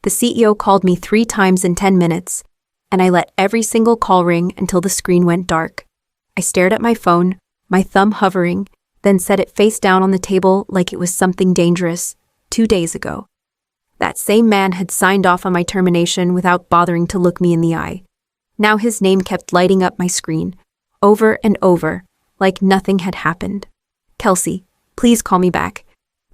The CEO called me 3 times in 10 minutes, and I let every single call ring until the screen went dark. I stared at my phone, my thumb hovering, then set it face down on the table like it was something dangerous. 2 days ago. That same man had signed off on my termination without bothering to look me in the eye. Now his name kept lighting up my screen, over and over, like nothing had happened. Kelsey, please call me back.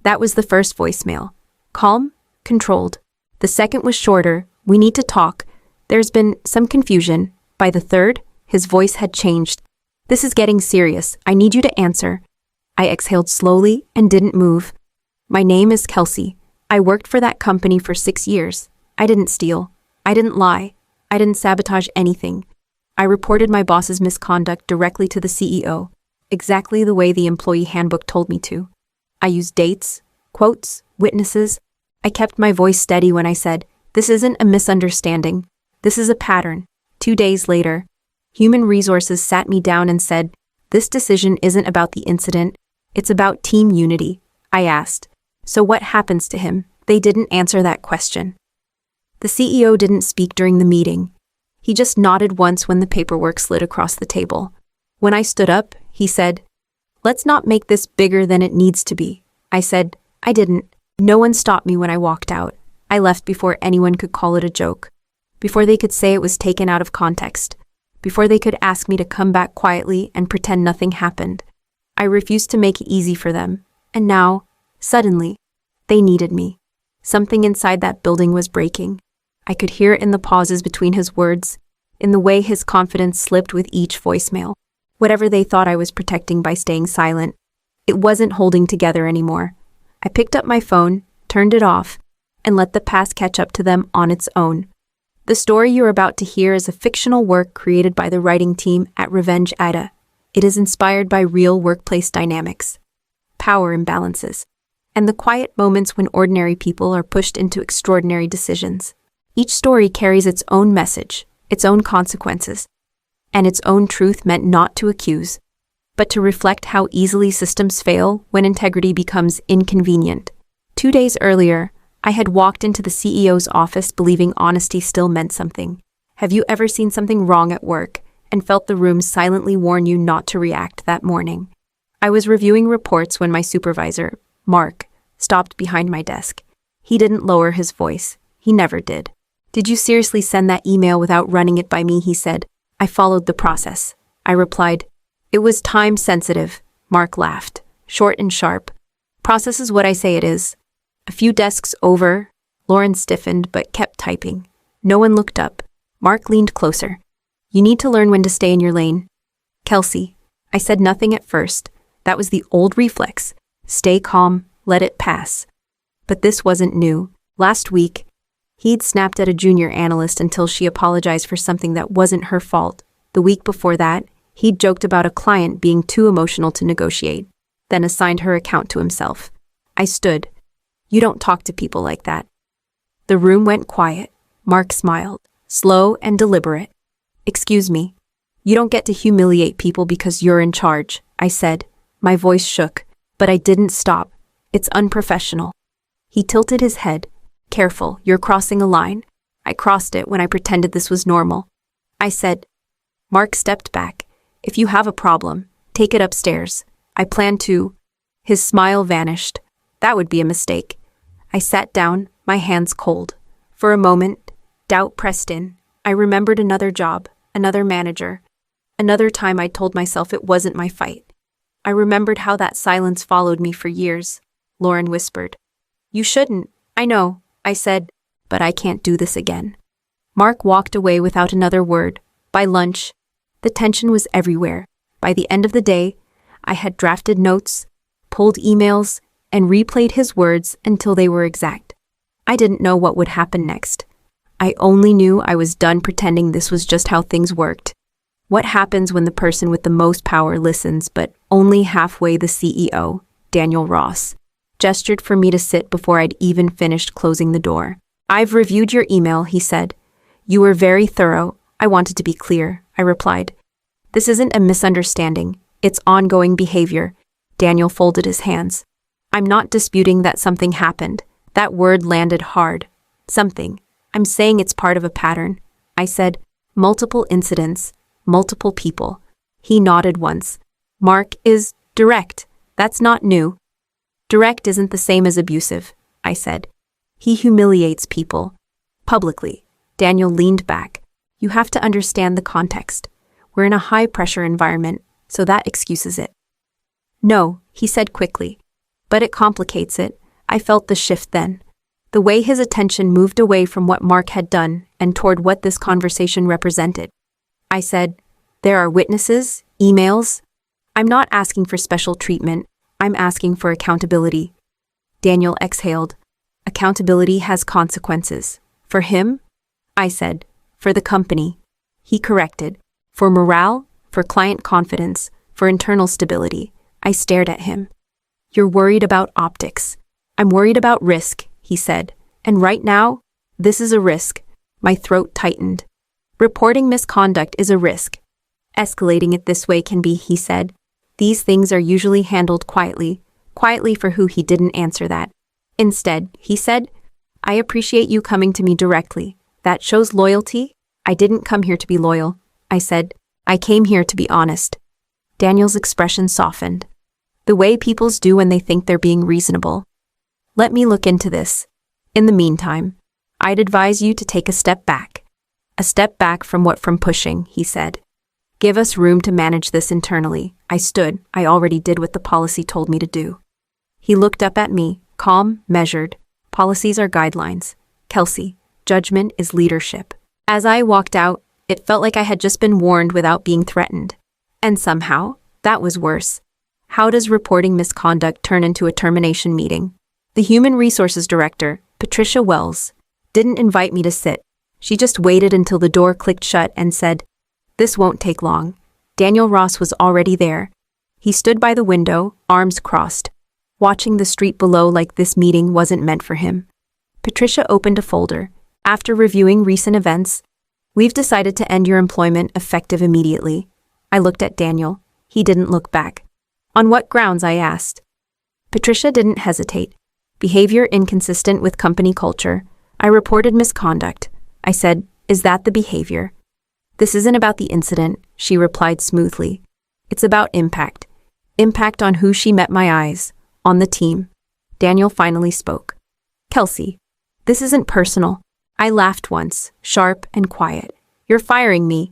That was the first voicemail. Calm, controlled. The second was shorter. We need to talk. There's been some confusion. By the third, his voice had changed. This is getting serious. I need you to answer. I exhaled slowly and didn't move. My name is Kelsey. I worked for that company for 6 years. I didn't steal. I didn't lie. I didn't sabotage anything. I reported my boss's misconduct directly to the CEO, exactly the way the employee handbook told me to. I used dates, quotes, witnesses. I kept my voice steady when I said, "This isn't a misunderstanding. This is a pattern." 2 days later, Human Resources sat me down and said, "This decision isn't about the incident. It's about team unity." I asked, "So what happens to him?" They didn't answer that question. The CEO didn't speak during the meeting. He just nodded once when the paperwork slid across the table. When I stood up, he said, "Let's not make this bigger than it needs to be." I said, "I didn't." No one stopped me when I walked out. I left before anyone could call it a joke, before they could say it was taken out of context, before they could ask me to come back quietly and pretend nothing happened. I refused to make it easy for them, and now, suddenly, they needed me. Something inside that building was breaking. I could hear it in the pauses between his words, in the way his confidence slipped with each voicemail. Whatever they thought I was protecting by staying silent, it wasn't holding together anymore. I picked up my phone, turned it off, and let the past catch up to them on its own. The story you're about to hear is a fictional work created by the writing team at Revengeaita. It is inspired by real workplace dynamics, power imbalances, and the quiet moments when ordinary people are pushed into extraordinary decisions. Each story carries its own message, its own consequences, and its own truth meant not to accuse, but to reflect how easily systems fail when integrity becomes inconvenient. 2 days earlier, I had walked into the CEO's office believing honesty still meant something. Have you ever seen something wrong at work and felt the room silently warn you not to react that morning? I was reviewing reports when my supervisor, Mark, stopped behind my desk. He didn't lower his voice. He never did. "Did you seriously send that email without running it by me?" he said. "I followed the process." I replied, "It was time sensitive." Mark laughed, short and sharp. "Process is what I say it is." A few desks over, Lauren stiffened but kept typing. No one looked up. Mark leaned closer. "You need to learn when to stay in your lane." "Kelsey." I said nothing at first. That was the old reflex. Stay calm, let it pass. But this wasn't new. Last week, he'd snapped at a junior analyst until she apologized for something that wasn't her fault. The week before that, he'd joked about a client being too emotional to negotiate, then assigned her account to himself. I stood. "You don't talk to people like that." The room went quiet. Mark smiled, slow and deliberate. "Excuse me. You don't get to humiliate people because you're in charge," I said. My voice shook, but I didn't stop. "It's unprofessional." He tilted his head. "Careful, you're crossing a line." I crossed it when I pretended this was normal. I said. Mark stepped back. "If you have a problem, take it upstairs. I plan to." His smile vanished. That would be a mistake. I sat down, my hands cold. For a moment, doubt pressed in. I remembered another job, another manager, another time I told myself it wasn't my fight. I remembered how that silence followed me for years. Lauren whispered. "You shouldn't." "I know," I said, "but I can't do this again." Mark walked away without another word. By lunch, the tension was everywhere. By the end of the day, I had drafted notes, pulled emails, and replayed his words until they were exact. I didn't know what would happen next. I only knew I was done pretending this was just how things worked. What happens when the person with the most power listens, but only halfway? The CEO, Daniel Ross, gestured for me to sit before I'd even finished closing the door. "I've reviewed your email," he said. "You were very thorough. I wanted to be clear," I replied. "This isn't a misunderstanding. It's ongoing behavior." Daniel folded his hands. "I'm not disputing that something happened." That word landed hard. Something. I'm saying it's part of a pattern. I said, multiple incidents, multiple people. He nodded once. Mark is direct. That's not new. Direct isn't the same as abusive, I said. He humiliates people. Publicly. Daniel leaned back. You have to understand the context. We're in a high-pressure environment, so that excuses it. No, he said quickly. But it complicates it. I felt the shift then. The way his attention moved away from what Mark had done and toward what this conversation represented. I said, there are witnesses, emails. I'm not asking for special treatment. I'm asking for accountability. Daniel exhaled. Accountability has consequences. For him? I said, for the company. He corrected. For morale, for client confidence, for internal stability. I stared at him. You're worried about optics. I'm worried about risk, he said. And right now, this is a risk. My throat tightened. Reporting misconduct is a risk. Escalating it this way can be, he said. These things are usually handled quietly. Quietly for who he didn't answer that. Instead, he said, I appreciate you coming to me directly. That shows loyalty. I didn't come here to be loyal. I said, I came here to be honest. Daniel's expression softened. The way peoples do when they think they're being reasonable. Let me look into this. In the meantime, I'd advise you to take a step back. A step back from pushing, he said. Give us room to manage this internally. I stood. I already did what the policy told me to do. He looked up at me, calm, measured. Policies are guidelines. Kelsey, judgment is leadership. As I walked out, it felt like I had just been warned without being threatened. And somehow, that was worse. How does reporting misconduct turn into a termination meeting? The Human Resources Director, Patricia Wells, didn't invite me to sit. She just waited until the door clicked shut and said, this won't take long. Daniel Ross was already there. He stood by the window, arms crossed, watching the street below like this meeting wasn't meant for him. Patricia opened a folder. After reviewing recent events, we've decided to end your employment effective immediately. I looked at Daniel. He didn't look back. On what grounds, I asked. Patricia didn't hesitate. Behavior inconsistent with company culture. I reported misconduct. I said, is that the behavior? This isn't about the incident, she replied smoothly. It's about impact. Impact on who she met my eyes, on the team. Daniel finally spoke. Kelsey, this isn't personal. I laughed once, sharp and quiet. You're firing me.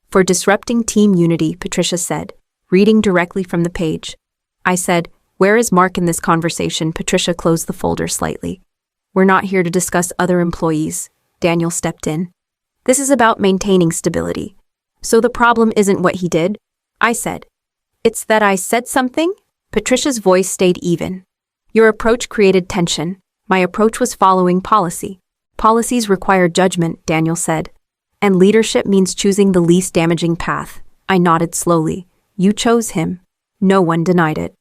For disrupting team unity, Patricia said, reading directly from the page. I said, where is Mark in this conversation? Patricia closed the folder slightly. We're not here to discuss other employees. Daniel stepped in. This is about maintaining stability. So the problem isn't what he did, I said. It's that I said something? Patricia's voice stayed even. Your approach created tension. My approach was following policy. Policies require judgment, Daniel said. And leadership means choosing the least damaging path. I nodded slowly. You chose him. No one denied it.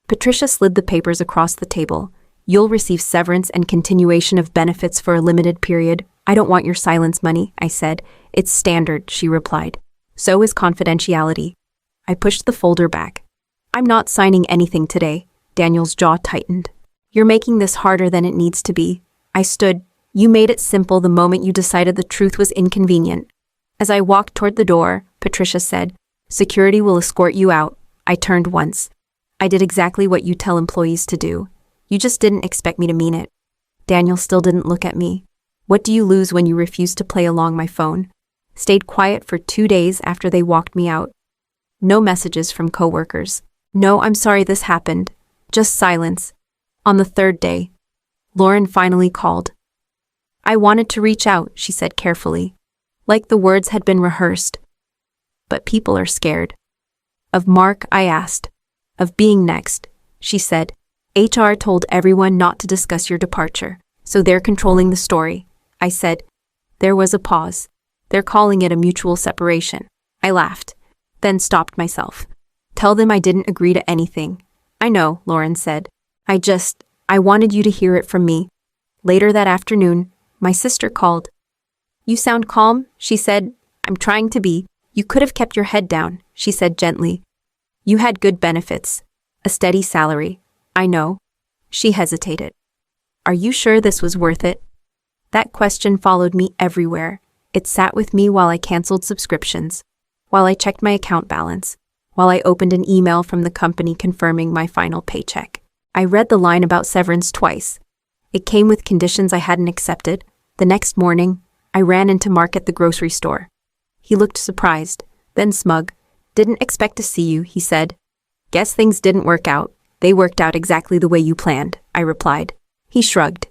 Patricia slid the papers across the table. You'll receive severance and continuation of benefits for a limited period. I don't want your silence money, I said. It's standard, she replied. So is confidentiality. I pushed the folder back. I'm not signing anything today. Daniel's jaw tightened. You're making this harder than it needs to be. I stood. You made it simple the moment you decided the truth was inconvenient. As I walked toward the door, Patricia said, security will escort you out. I turned once. I did exactly what you tell employees to do. You just didn't expect me to mean it. Daniel still didn't look at me. What do you lose when you refuse to play along my phone? Stayed quiet for 2 days after they walked me out. No messages from coworkers. No, I'm sorry this happened. Just silence. On the 3rd day, Lauren finally called. I wanted to reach out, she said carefully, like the words had been rehearsed. But people are scared. Of Mark, I asked. Of being next, she said. HR told everyone not to discuss your departure, so they're controlling the story. I said. There was a pause. They're calling it a mutual separation. I laughed, then stopped myself. Tell them I didn't agree to anything. I know, Lauren said. I wanted you to hear it from me. Later that afternoon, my sister called. You sound calm, she said. I'm trying to be. You could have kept your head down, she said gently. You had good benefits. A steady salary. I know. She hesitated. Are you sure this was worth it? That question followed me everywhere. It sat with me while I canceled subscriptions, while I checked my account balance, while I opened an email from the company confirming my final paycheck. I read the line about severance twice. It came with conditions I hadn't accepted. The next morning, I ran into Mark at the grocery store. He looked surprised, then smug. "Didn't expect to see you," he said. "Guess things didn't work out." "They worked out exactly the way you planned," I replied. He shrugged.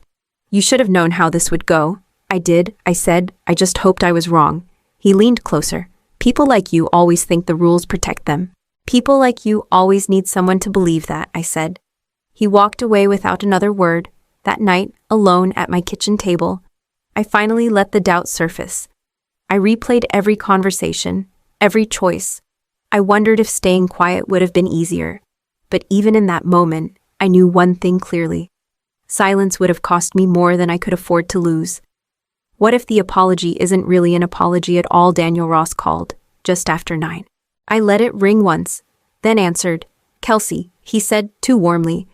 "You should have known how this would go." "I did," I said. "I just hoped I was wrong." He leaned closer. "People like you always think the rules protect them. People like you always need someone to believe that," I said. He walked away without another word. That night, alone at my kitchen table, I finally let the doubt surface. I replayed every conversation, every choice. I wondered if staying quiet would have been easier. But even in that moment, I knew one thing clearly. Silence would have cost me more than I could afford to lose. What if the apology isn't really an apology at all? Daniel Ross called, just after 9. I let it ring once, then answered. "Kelsey," he said, too warmly.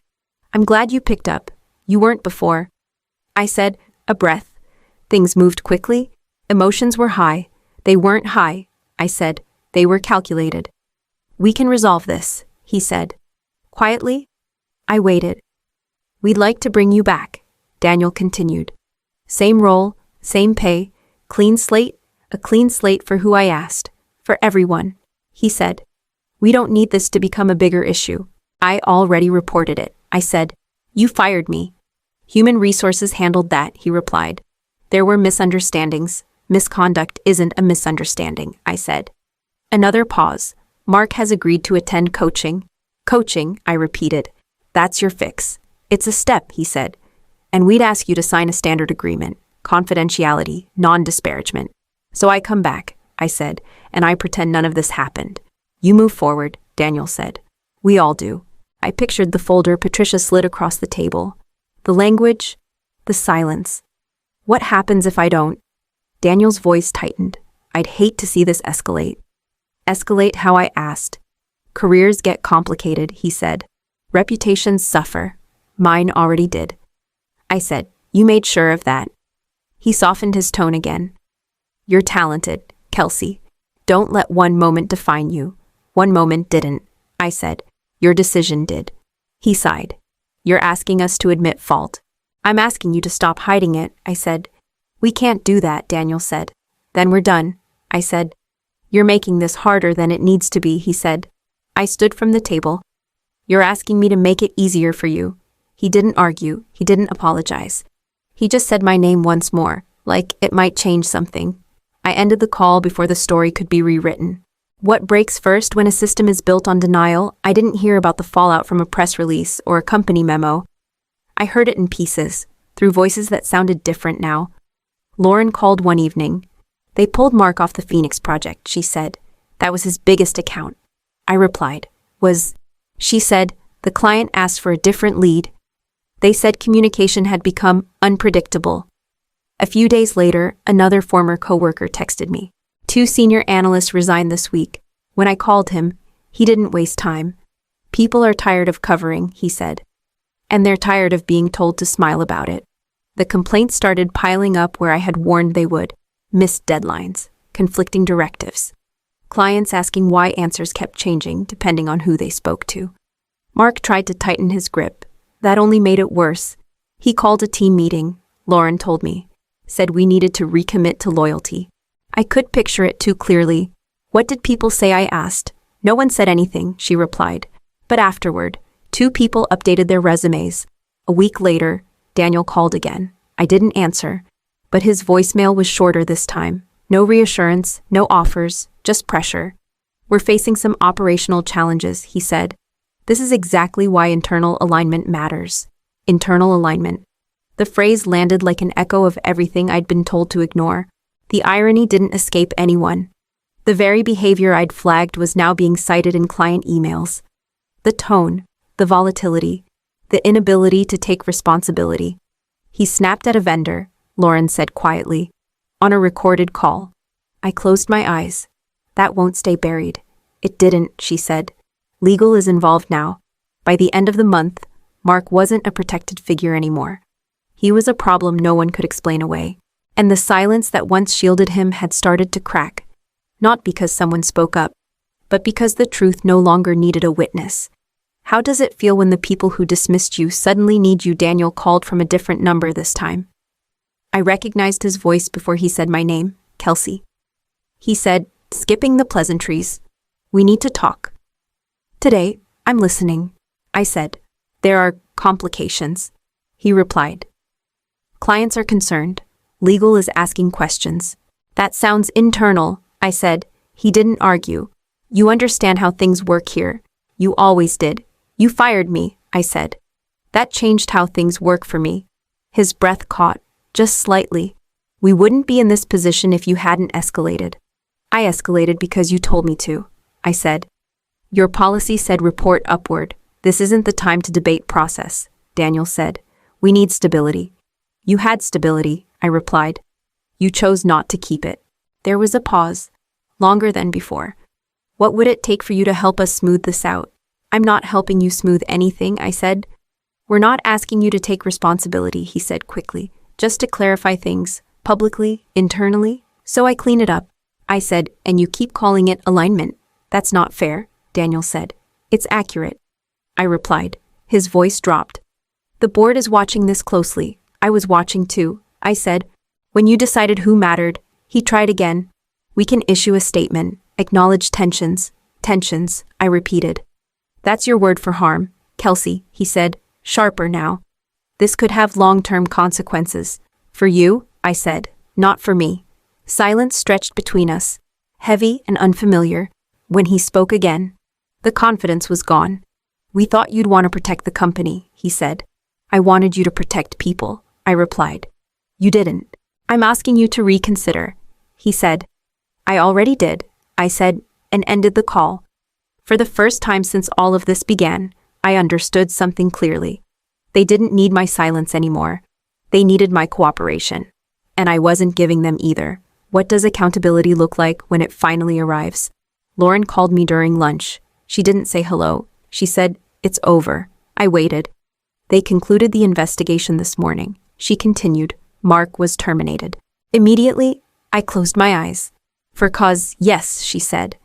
"I'm glad you picked up. You weren't before." I said, a breath. Things moved quickly. Emotions were high. "They weren't high," I said. "They were calculated." "We can resolve this," he said. Quietly, I waited. "We'd like to bring you back," Daniel continued. "Same role, same pay, clean slate, a clean slate for who I asked, for everyone," he said. "We don't need this to become a bigger issue. I already reported it," I said. "You fired me." "Human resources handled that," he replied. "There were misunderstandings. Misconduct isn't a misunderstanding," I said. Another pause. "Mark has agreed to attend coaching." "Coaching," I repeated. "That's your fix." "It's a step," he said. "And we'd ask you to sign a standard agreement. Confidentiality, non-disparagement." "So I come back," I said, "and I pretend none of this happened." "You move forward," Daniel said. "We all do." I pictured the folder Patricia slid across the table. The language, the silence. "What happens if I don't?" Daniel's voice tightened. "I'd hate to see this escalate." "Escalate how?" I asked. "Careers get complicated," he said. "Reputations suffer. Mine already did." I said, "You made sure of that." He softened his tone again. "You're talented, Kelsey. Don't let one moment define you." "One moment didn't," I said. "Your decision did." He sighed. "You're asking us to admit fault." "I'm asking you to stop hiding it," I said. "We can't do that," Daniel said. "Then we're done," I said. "You're making this harder than it needs to be," he said. I stood from the table. "You're asking me to make it easier for you." He didn't argue. He didn't apologize. He just said my name once more, like it might change something. I ended the call before the story could be rewritten. What breaks first when a system is built on denial? I didn't hear about the fallout from a press release or a company memo. I heard it in pieces, through voices that sounded different now. Lauren called one evening. "They pulled Mark off the Phoenix project," she said. "That was his biggest account." I replied, She said, "The client asked for a different lead." They said communication had become unpredictable. A few days later, another former coworker texted me. 2 senior analysts resigned this week. When I called him, he didn't waste time. "People are tired of covering," he said. "And they're tired of being told to smile about it." The complaints started piling up where I had warned they would. Missed deadlines, conflicting directives. Clients asking why answers kept changing depending on who they spoke to. Mark tried to tighten his grip. That only made it worse. He called a team meeting, Lauren told me. Said we needed to recommit to loyalty. I could picture it too clearly. "What did people say?" I asked. "No one said anything," she replied. But afterward, 2 people updated their resumes. A week later, Daniel called again. I didn't answer, but his voicemail was shorter this time. No reassurance, no offers, just pressure. "We're facing some operational challenges," he said. "This is exactly why internal alignment matters." Internal alignment. The phrase landed like an echo of everything I'd been told to ignore. The irony didn't escape anyone. The very behavior I'd flagged was now being cited in client emails. The tone, the volatility, the inability to take responsibility. "He snapped at a vendor," Lauren said quietly, on a recorded call. I closed my eyes. "That won't stay buried." "It didn't," she said. "Legal is involved now." By the end of the month, Mark wasn't a protected figure anymore. He was a problem no one could explain away. And the silence that once shielded him had started to crack. Not because someone spoke up, but because the truth no longer needed a witness. How does it feel when the people who dismissed you suddenly need you? Daniel called from a different number this time. I recognized his voice before he said my name, Kelsey. He said, skipping the pleasantries, "We need to talk." "Today, I'm listening," I said. "There are complications," he replied. "Clients are concerned. Legal is asking questions." "That sounds internal," I said. He didn't argue. "You understand how things work here. You always did. You fired me," I said. "That changed how things work for me." His breath caught, just slightly. "We wouldn't be in this position if you hadn't escalated." "I escalated because you told me to," I said. "Your policy said report upward. This isn't the time to debate process," Daniel said. "We need stability." "You had stability," I replied. "You chose not to keep it." There was a pause, longer than before. "What would it take for you to help us smooth this out?" "I'm not helping you smooth anything," I said. "We're not asking you to take responsibility," he said quickly. "Just to clarify things, publicly, internally, so I clean it up." I said, "And you keep calling it alignment." "That's not fair," Daniel said. "It's accurate," I replied. His voice dropped. "The board is watching this closely." I was watching too, I said. "When you decided who mattered," he tried again. "We can issue a statement, acknowledge tensions." "Tensions," I repeated. "That's your word for harm, Kelsey," he said, sharper now. "This could have long-term consequences." "For you," I said, "not for me." Silence stretched between us, heavy and unfamiliar. When he spoke again, the confidence was gone. "We thought you'd want to protect the company," he said. "I wanted you to protect people," I replied. "You didn't." "I'm asking you to reconsider," he said. "I already did," I said, and ended the call. For the first time since all of this began, I understood something clearly. They didn't need my silence anymore. They needed my cooperation. And I wasn't giving them either. What does accountability look like when it finally arrives? Lauren called me during lunch. She didn't say hello. She said, "It's over." I waited. "They concluded the investigation this morning," she continued. "Mark was terminated." Immediately, I closed my eyes. "For cause, yes," she said.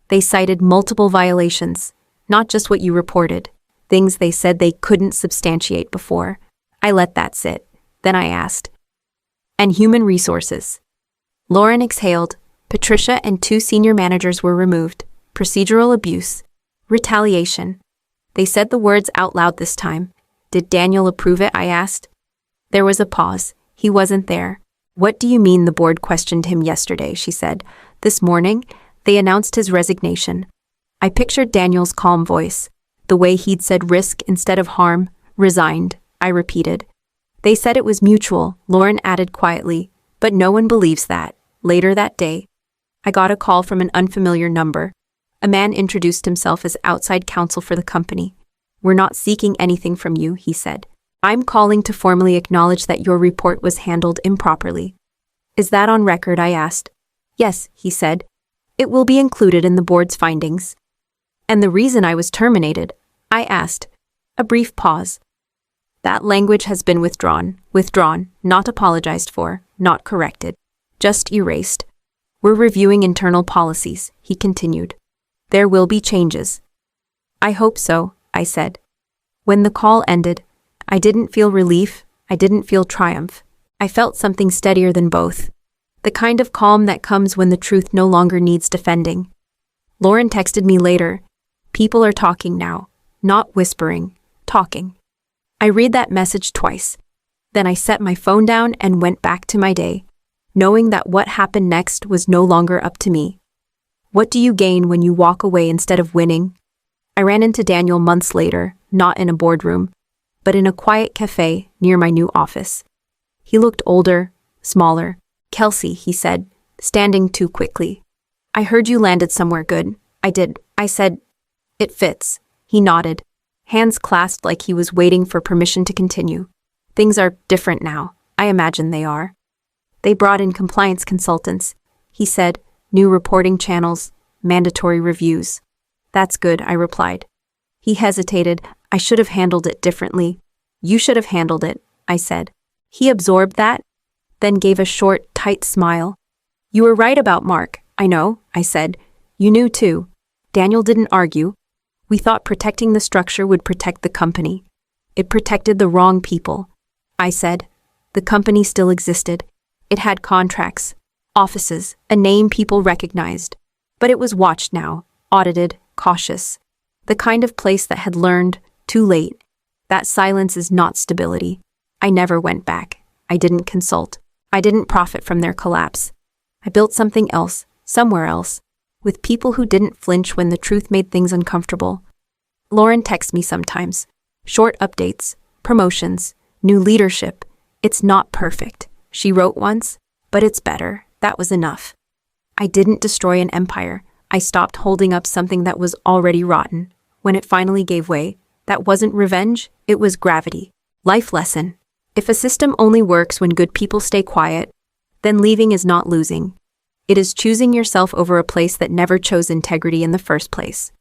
"They cited multiple violations, not just what you reported, things they said they couldn't substantiate before." I let that sit. Then I asked, "And human resources?" Lauren exhaled. Patricia and 2 senior managers were removed. Procedural abuse. Retaliation. They said the words out loud this time. "Did Daniel approve it?" I asked. There was a pause. He wasn't there. "What do you mean?" the board questioned him yesterday, she said. "This morning, they announced his resignation." I pictured Daniel's calm voice, the way he'd said risk instead of harm. "Resigned," I repeated. "They said it was mutual," Lauren added quietly, "but no one believes that." Later that day, I got a call from an unfamiliar number. A man introduced himself as outside counsel for the company. "We're not seeking anything from you," he said. "I'm calling to formally acknowledge that your report was handled improperly." "Is that on record?" I asked. "Yes," he said. "It will be included in the board's findings." "And the reason I was terminated?" I asked. A brief pause. "That language has been withdrawn, not apologized for, not corrected, just erased. We're reviewing internal policies," he continued. "There will be changes." "I hope so," I said. When the call ended, I didn't feel relief, I didn't feel triumph. I felt something steadier than both. The kind of calm that comes when the truth no longer needs defending. Lauren texted me later. "People are talking now, not whispering, talking." I read that message twice. Then I set my phone down and went back to my day, knowing that what happened next was no longer up to me. What do you gain when you walk away instead of winning? I ran into Daniel months later, not in a boardroom, but in a quiet cafe near my new office. He looked older, smaller. "Kelsey," he said, standing too quickly. "I heard you landed somewhere good." "I did," I said. "It fits." He nodded, hands clasped like he was waiting for permission to continue. "Things are different now. I imagine they are. They brought in compliance consultants," he said, "new reporting channels, mandatory reviews." "That's good," I replied. He hesitated. "I should have handled it differently." "You should have handled it," I said. He absorbed that, then gave a short, tight smile. You were right about Mark, I know, I said. You knew too. Daniel didn't argue. We thought protecting the structure would protect the company. It protected the wrong people. I said. The company still existed. It had contracts, offices, a name people recognized. But it was watched now, audited, cautious. The kind of place that had learned, too late, that silence is not stability. I never went back. I didn't consult. I didn't profit from their collapse. I built something else, somewhere else, with people who didn't flinch when the truth made things uncomfortable. Lauren texts me sometimes. Short updates, promotions, new leadership. It's not perfect, she wrote once, but it's better. That was enough. I didn't destroy an empire. I stopped holding up something that was already rotten. When it finally gave way, that wasn't revenge, it was gravity. Life lesson. If a system only works when good people stay quiet, then leaving is not losing. It is choosing yourself over a place that never chose integrity in the first place.